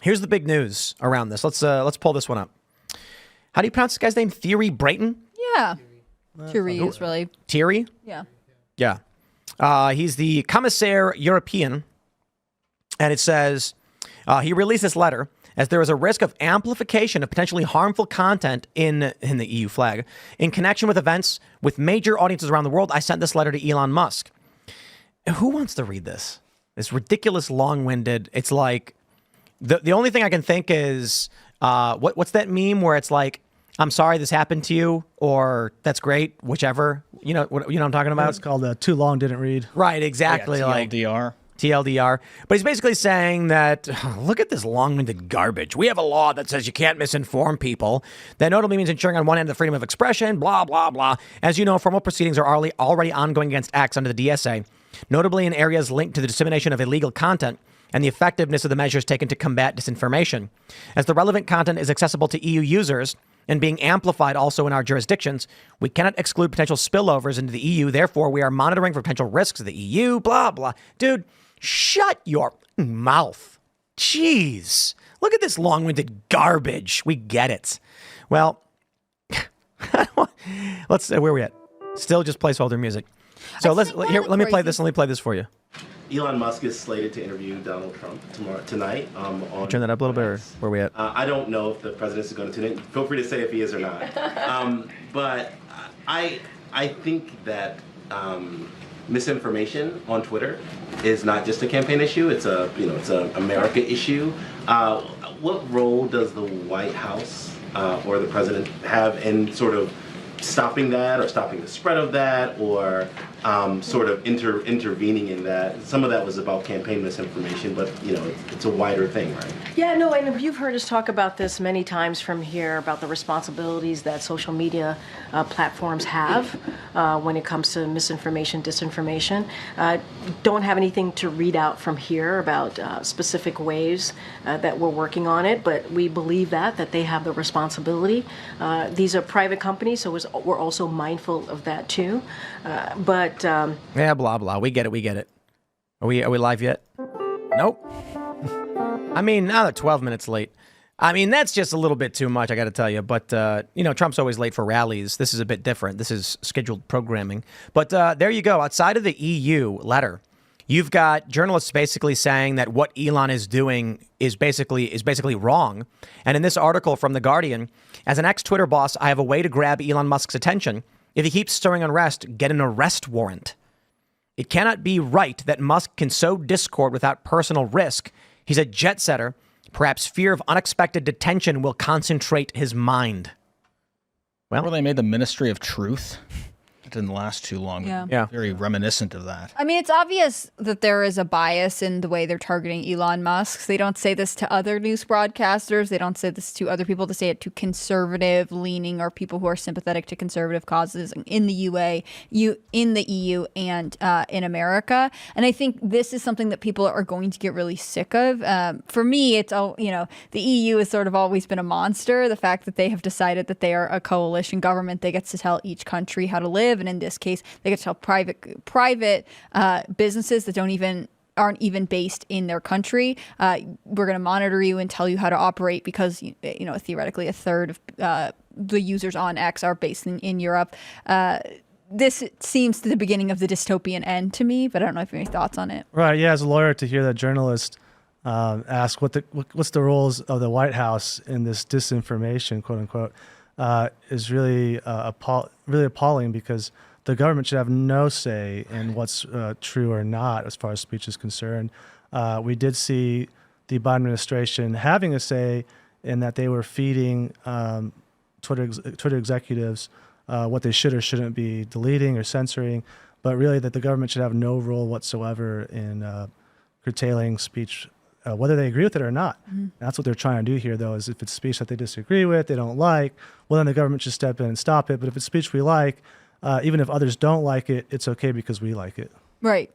Here's the big news around this. Let's pull this one up. How do you pronounce this guy's name? Thierry Brayton? Yeah. Thierry is really... Thierry? Yeah. Yeah. He's the Commissaire European. And it says, he released this letter as there is a risk of amplification of potentially harmful content in the EU flag. In connection with events with major audiences around the world, I sent this letter to Elon Musk. Who wants to read this? It's ridiculous, long-winded. It's like, the only thing I can think is, what's that meme where it's like, I'm sorry this happened to you, or that's great, whichever. You know what I'm talking about? It's called Too Long Didn't Read. Right, exactly. Yeah, TLDR. TLDR. But he's basically saying that, look at this long-winded garbage. We have a law that says you can't misinform people. That notably means ensuring on one hand the freedom of expression, blah, blah, blah. As you know, formal proceedings are already ongoing against acts under the DSA, notably in areas linked to the dissemination of illegal content and the effectiveness of the measures taken to combat disinformation. As the relevant content is accessible to EU users and being amplified also in our jurisdictions, we cannot exclude potential spillovers into the EU. Therefore, we are monitoring for potential risks of the EU, blah, blah. Dude, shut your mouth. Jeez. Look at this long-winded garbage. We get it. Well, let's where are we at? Still just placeholder music. So let me play this. Let me play this for you. Elon Musk is slated to interview Donald Trump tonight. On Turn that up a little bit, or where are we at? I don't know if the president is going to tune in. Feel free to say if he is or not. But I think that misinformation on Twitter is not just a campaign issue. It's a America issue. What role does the White House or the president have in sort of stopping that, or stopping the spread of that, or sort of intervening in that? Some of that was about campaign misinformation, but it's a wider thing, right? Yeah, no, and you've heard us talk about this many times from here about the responsibilities that social media platforms have when it comes to misinformation, disinformation. Don't have anything to read out from here about specific ways that we're working on it, but we believe that they have the responsibility. These are private companies, so we're also mindful of that too. Yeah, blah blah. We get it. Are we live yet? Nope. I mean, now they're 12 minutes late. I mean, that's just a little bit too much, I got to tell you. But Trump's always late for rallies. This is a bit different. This is scheduled programming. But there you go. Outside of the EU letter, you've got journalists basically saying that what Elon is doing is basically wrong. And in this article from The Guardian, as an ex-Twitter boss, I have a way to grab Elon Musk's attention. If he keeps stirring unrest, get an arrest warrant. It cannot be right that Musk can sow discord without personal risk. He's a jet setter. Perhaps fear of unexpected detention will concentrate his mind. Well, Remember they made the Ministry of Truth? It didn't last too long. Yeah. Very reminiscent of that. I mean, it's obvious that there is a bias in the way they're targeting Elon Musk. They don't say this to other news broadcasters. They don't say this to other people. They say it to conservative leaning or people who are sympathetic to conservative causes in the in the EU and in America. And I think this is something that people are going to get really sick of. For me, it's the EU has sort of always been a monster. The fact that they have decided that they are a coalition government, they get to tell each country how to live. And in this case, they get to tell private businesses that aren't even based in their country, we're going to monitor you and tell you how to operate because theoretically a third of the users on X are based in Europe. This seems to the beginning of the dystopian end to me, but I don't know if you have any thoughts on it. Right. Yeah. As a lawyer, to hear that journalist ask what's the roles of the White House in this disinformation, quote unquote, is really really appalling, because the government should have no say in what's true or not as far as speech is concerned. We did see the Biden administration having a say in that they were feeding Twitter executives what they should or shouldn't be deleting or censoring, but really that the government should have no role whatsoever in curtailing speech, whether they agree with it or not. Mm-hmm. That's what they're trying to do here, though, is if it's speech that they disagree with, they don't like, well, then the government should step in and stop it. But if it's speech we like, even if others don't like it, it's okay because we like it. Right.